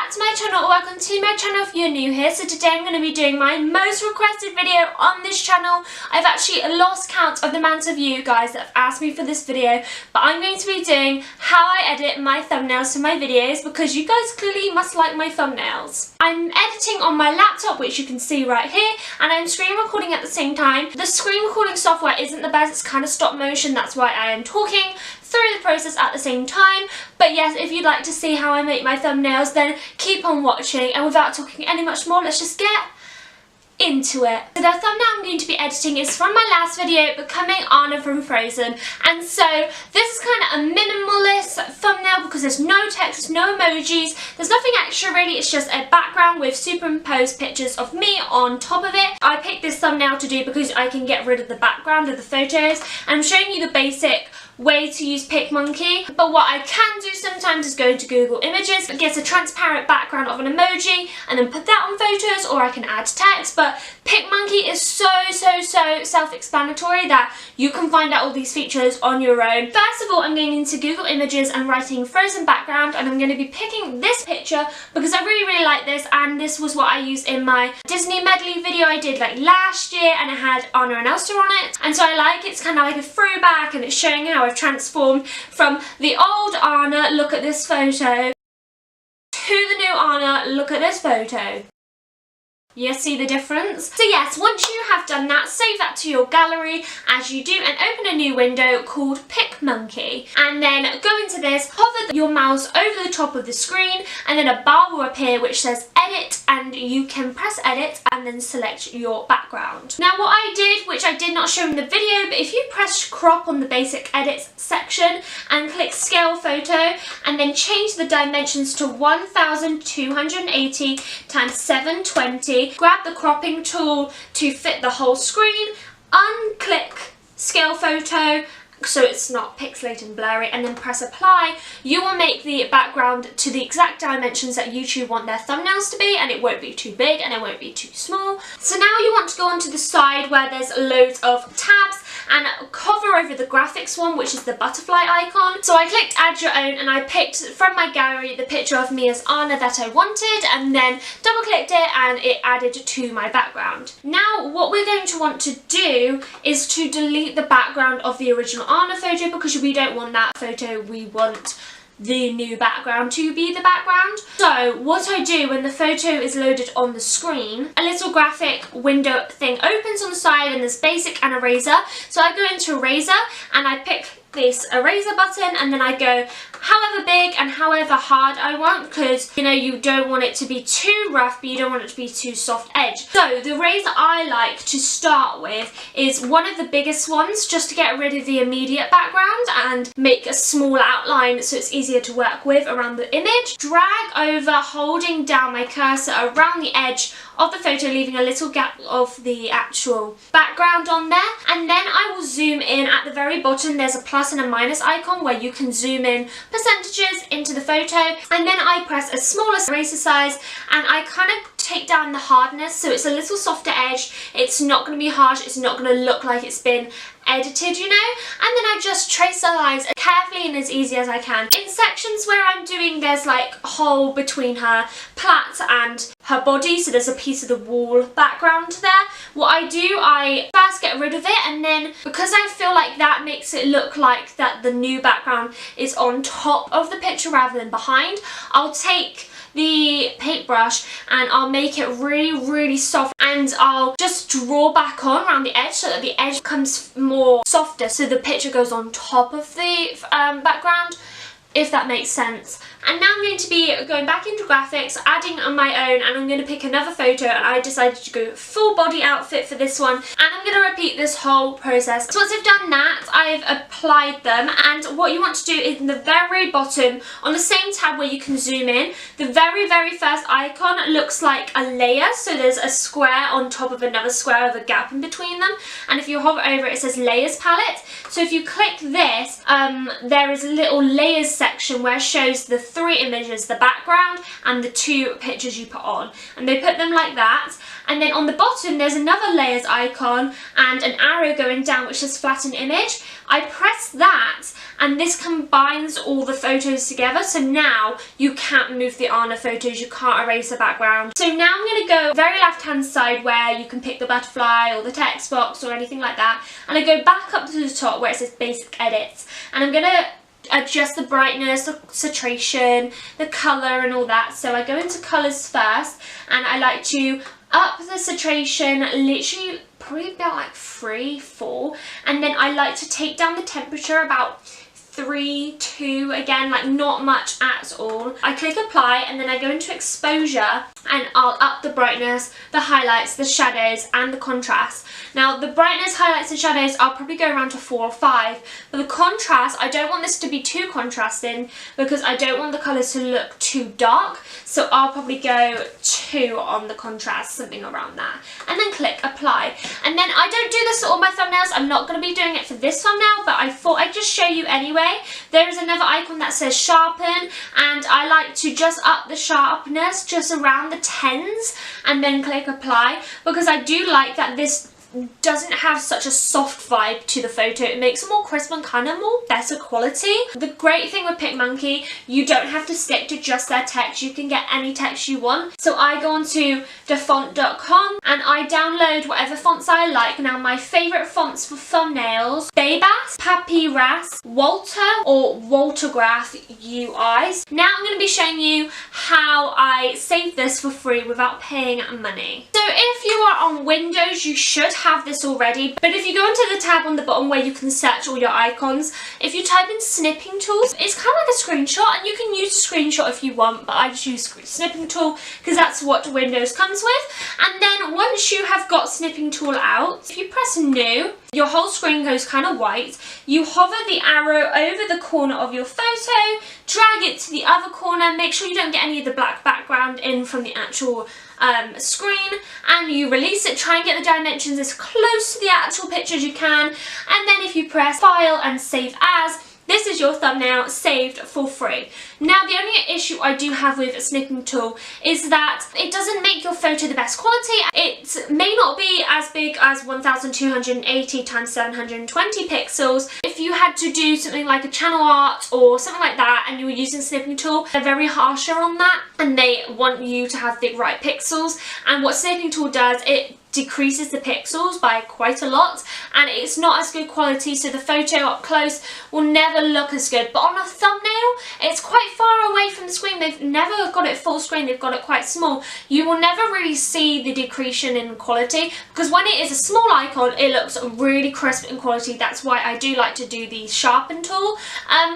back to my channel, or welcome to my channel if you're new here. So today I'm going to be doing my most requested video on this channel. I've actually lost count of the amount of you guys that have asked me for this video, but I'm going to be doing how I edit my thumbnails for my videos because you guys clearly must like my thumbnails. I'm editing on my laptop, which you can see right here, and I'm screen recording at the same time. The screen recording software isn't the best, it's kind of stop motion, that's why I am talking through the process at the same time. But yes, if you'd like to see how I make my thumbnails, then keep on watching, and without talking any much more, let's just get into it. So the thumbnail I'm going to be editing is from my last video, Becoming Anna from Frozen, and so this is kind of a minimalist thumbnail because there's no text, no emojis, there's nothing extra really, it's just a background with superimposed pictures of me on top of it. I picked this thumbnail to do because I can get rid of the background of the photos, and I'm showing you the basic way to use PicMonkey, but what I can do sometimes is go to Google Images, get a transparent background of an emoji and then put that on photos, or I can add text. But PicMonkey is so self-explanatory that you can find out all these features on your own. First of all, I'm going into Google Images and writing Frozen background, and I'm going to be picking this picture because I really like this, and this was what I used in my Disney medley video I did like last year, and it had Anna and Elsa on it, and so I like it's kind of like a throwback, and it's showing how I've transformed from the old Anna, look at this photo, to the new Anna, look at this photo. You see the difference? So yes, once you have done that, save that to your gallery as you do, and open a new window called PicMonkey, and then go into this, hover your mouse over the top of the screen, and then a bar will appear which says edit, and you can press edit and then select your background. Now what I did, which I did not show in the video, but if you press crop on the basic edits section and click scale photo and then change the dimensions to 1280 times 720, grab the cropping tool to fit the whole screen, unclick scale photo so it's not pixelated and blurry, and then press apply. You will make the background to the exact dimensions that YouTube want their thumbnails to be, and it won't be too big and it won't be too small. So now you want to go onto the side where there's loads of tabs and hover over the graphics one, which is the butterfly icon. So I clicked add your own, and I picked from my gallery the picture of me as Anna that I wanted, and then double clicked it and it added to my background. Now what we're going to want to do is to delete the background of the original Anna photo because we don't want that photo, we want the new background to be the background. So what I do when the photo is loaded on the screen, a little graphic window thing opens on the side, and there's basic and eraser. So I go into eraser and I pick this eraser button, and then I go however big and however hard I want, because you know you don't want it to be too rough but you don't want it to be too soft edge. So the eraser I like to start with is one of the biggest ones, just to get rid of the immediate background and make a small outline so it's easier to work with around the image. Drag over, holding down my cursor around the edge of the photo, leaving a little gap of the actual background on there, and then I will zoom in. At the very bottom there's a plus and a minus icon where you can zoom in percentages into the photo, and then I press a smaller eraser size and I kind of take down the hardness so it's a little softer edge. It's not going to be harsh, it's not going to look like it's been edited, you know, and then I just trace the lines carefully and as easy as I can. In sections where I'm doing, there's like a hole between her plait and her body, so there's a piece of the wall background there. What I do, I first get rid of it, and then because I feel like that makes it look like that the new background is on top of the picture rather than behind, I'll take the paintbrush and I'll make it really soft, and I'll just draw back on around the edge so that the edge becomes more softer, so the picture goes on top of the background, if that makes sense. And now I'm going to be going back into graphics, adding on my own, and I'm going to pick another photo, and I decided to go full body outfit for this one, and I'm going to repeat this whole process. So once I've done that, I've applied them, and what you want to do is in the very bottom, on the same tab where you can zoom in, the very first icon looks like a layer, so there's a square on top of another square with a gap in between them, and if you hover over it, it says layers palette. So if you click this, there is a little layers section where it shows the 3 images, the background and the 2 pictures you put on, and they put them like that. And then on the bottom there's another layers icon and an arrow going down which says flatten image. I press that and this combines all the photos together, so now you can't move the Arnold photos, you can't erase the background. So now I'm going to go very left hand side where you can pick the butterfly or the text box or anything like that, and I go back up to the top where it says basic edits, and I'm going to adjust the brightness, the saturation, the colour and all that. So I go into colours first, and I like to up the saturation literally probably about like 3, 4, and then I like to take down the temperature about 3, 2, again, like not much at all. I click apply and then I go into exposure and I'll up the brightness, the highlights, the shadows and the contrast. Now the brightness, highlights and shadows I'll probably go around to 4 or 5, but the contrast, I don't want this to be too contrasting because I don't want the colours to look too dark, so I'll probably go 2 on the contrast, something around that, and then click apply. And then I don't do this for all my thumbnails, I'm not going to be doing it for this thumbnail, but I thought I'd just show you anyway. There is another icon that says sharpen, and I like to just up the sharpness just around the 10s and then click apply, because I do like that this doesn't have such a soft vibe to the photo. It makes it more crisp and kind of more better quality. The great thing with PicMonkey, you don't have to stick to just their text, you can get any text you want. So I go onto thefont.com and I download whatever fonts I like. Now my favourite fonts for thumbnails, Babas, Papyrus, Walter or Waltergraph UIs. Now I'm going to be showing you how I save this for free without paying money. So if you are on Windows, you should have this already, but if you go into the tab on the bottom where you can search all your icons, if you type in snipping tools, it's kind of like a screenshot, and you can use a screenshot if you want, but I just use snipping tool because that's what Windows comes with. And then once you have got snipping tool out, if you press new, your whole screen goes kind of white. You hover the arrow over the corner of your photo, drag it to the other corner, make sure you don't get any of the black background in from the actual screen, and you release it. Try and get the dimensions as close to the actual picture as you can, and then if you press file and save as, this is your thumbnail saved for free. Now the only issue I do have with a snipping tool is that it doesn't make your photo the best quality. It may not be as big as 1280 x 720 pixels. If you had to do something like a channel art or something like that and you were using a snipping tool, they're very harsher on that and they want you to have the right pixels, and what snipping tool does, it decreases the pixels by quite a lot and it's not as good quality, so the photo up close will never look as good. But on a thumbnail, it's quite far away from the screen. They've never got it full screen, they've got it quite small. You will never really see the decrease in quality because when it is a small icon, it looks really crisp in quality. That's why I do like to do the sharpen tool.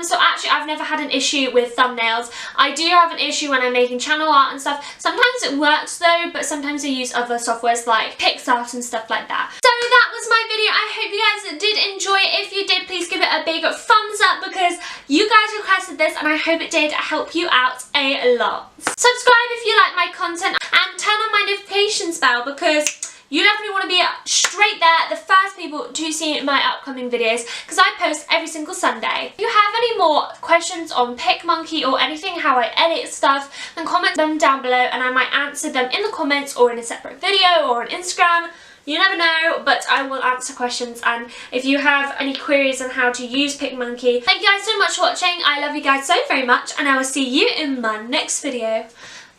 So actually I've never had an issue with thumbnails. I do have an issue when I'm making channel art and stuff. Sometimes it works though, but sometimes I use other softwares like PicMonkey and stuff like that. So that was my video. I hope you guys did enjoy it. If you did, please give it a big thumbs up because you guys requested this and I hope it did help you out a lot. Subscribe if you like my content and turn on my notifications bell because you definitely want to be straight there, the first people to see my upcoming videos, because I post every single Sunday. If you have any more questions on PicMonkey or anything, how I edit stuff, then comment them down below and I might answer them in the comments or in a separate video or on Instagram. You never know, but I will answer questions. And if you have any queries on how to use PicMonkey, thank you guys so much for watching. I love you guys so very much and I will see you in my next video.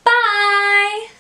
Bye!